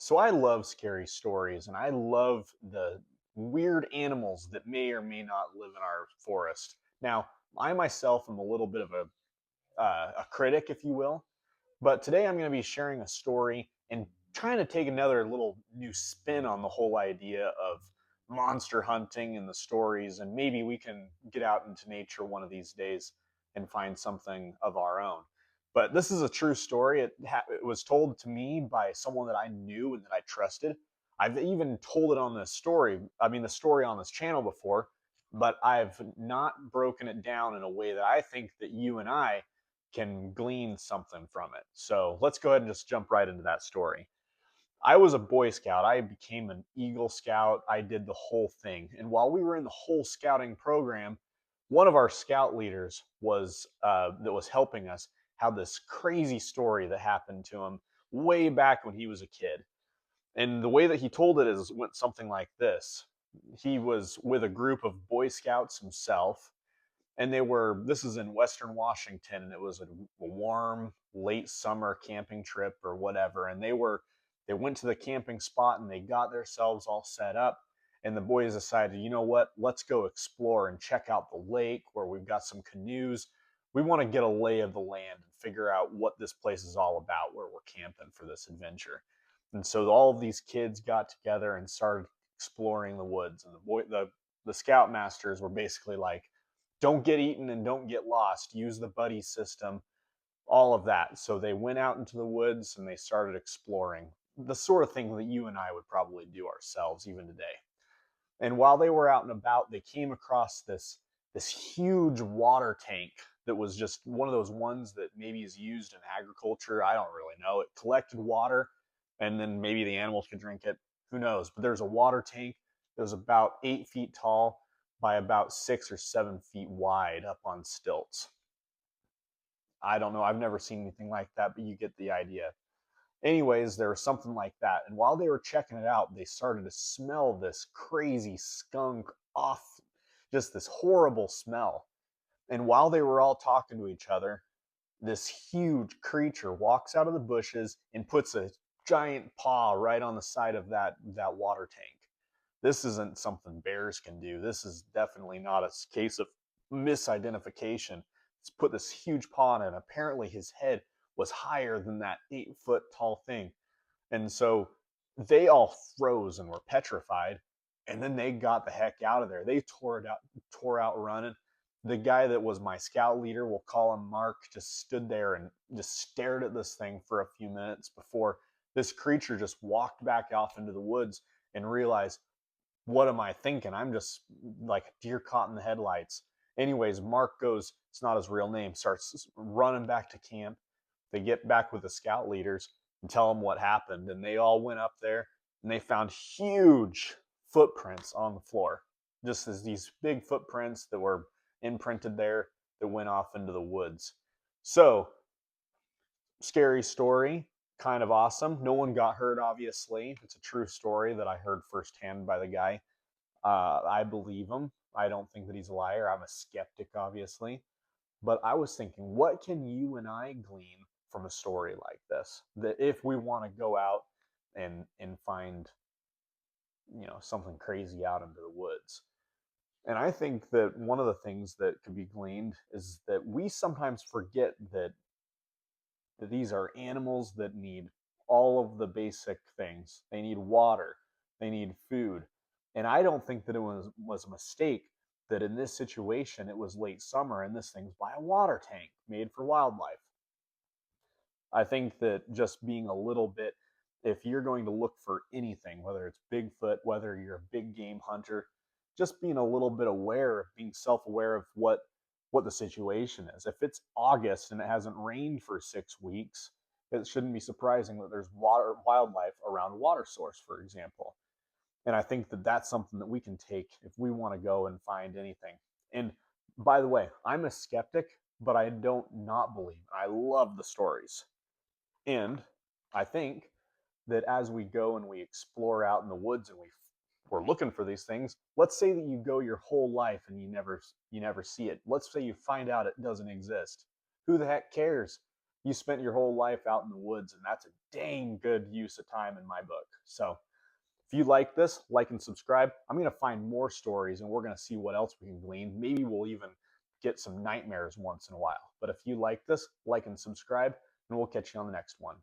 So I love scary stories and I love the weird animals that may or may not live in our forest. Now, I myself am a little bit of a critic, if you will, but today I'm going to be sharing a story and trying to take another little new spin on the whole idea of monster hunting and the stories. And maybe we can get out into nature one of these days and find something of our own. But this is a true story. It was told to me by someone that I knew and that I trusted. I've even told it on this story, the story on this channel before, but I've not broken it down in a way that I think that you and I can glean something from it. So let's go ahead and just jump right into that story. I was a Boy Scout. I became an Eagle Scout. I did the whole thing. And while we were in the whole scouting program, one of our scout leaders that was helping us had this crazy story that happened to him way back when he was a kid. And the way that he told it went something like this. He was with a group of Boy Scouts himself, and this is in Western Washington, and it was a warm late summer camping trip or whatever. And they went to the camping spot and they got themselves all set up. And the boys decided, you know what, let's go explore and check out the lake where we've got some canoes. We want to get a lay of the land and figure out what this place is all about where we're camping for this adventure. And so all of these kids got together and started exploring the woods. And the scoutmasters were basically like, don't get eaten and don't get lost. Use the buddy system, all of that. So they went out into the woods and they started exploring the sort of thing that you and I would probably do ourselves even today. And while they were out and about, they came across this huge water tank that was just one of those ones that maybe is used in agriculture. I don't really know. It collected water and then maybe the animals could drink it. Who knows? But there's a water tank that was about 8 feet tall by about 6 or 7 feet wide up on stilts. I don't know. I've never seen anything like that, but you get the idea. Anyways, there was something like that. And while they were checking it out, they started to smell this crazy skunk off, just this horrible smell. And while they were all talking to each other, this huge creature walks out of the bushes and puts a giant paw right on the side of that water tank. This isn't something bears can do. This is definitely not a case of misidentification. It's put this huge paw on it. Apparently, his head was higher than that 8 foot tall thing. And so they all froze and were petrified. And then they got the heck out of there. They tore out running. The guy that was my scout leader, we'll call him Mark, just stood there and just stared at this thing for a few minutes before this creature just walked back off into the woods and realized, what am I thinking? I'm just like a deer caught in the headlights. Anyways, Mark goes, it's not his real name, starts running back to camp. They get back with the scout leaders and tell them what happened. And they all went up there and they found huge footprints on the floor. Just as these big footprints that were imprinted there that went off into the woods. So, scary story, kind of awesome. No one got hurt, obviously. It's a true story that I heard firsthand by the guy. I believe him. I don't think that he's a liar. I'm a skeptic, obviously. But I was thinking, what can you and I glean from a story like this? That if we want to go out and find, something crazy out into the woods. And I think that one of the things that could be gleaned is that we sometimes forget that these are animals that need all of the basic things. They need water, they need food. And I don't think that it was a mistake that in this situation it was late summer and this thing's by a water tank made for wildlife. I think that just being a little bit, if you're going to look for anything, whether it's Bigfoot, whether you're a big game hunter, just being a little bit aware, being self-aware of what the situation is. If it's August and it hasn't rained for 6 weeks, it shouldn't be surprising that there's wildlife around a water source, for example. And I think that that's something that we can take if we want to go and find anything. And by the way, I'm a skeptic, but I don't not believe. I love the stories. And I think that as we go and we explore out in the woods and we're looking for these things, let's say that you go your whole life and you never see it. Let's say you find out it doesn't exist. Who the heck cares? you spent your whole life out in the woods, and that's a dang good use of time in my book. So if you like this, like and subscribe. I'm going to find more stories and we're going to see what else we can glean. Maybe we'll even get some nightmares once in a while. But if you like this, like and subscribe, and we'll catch you on the next one.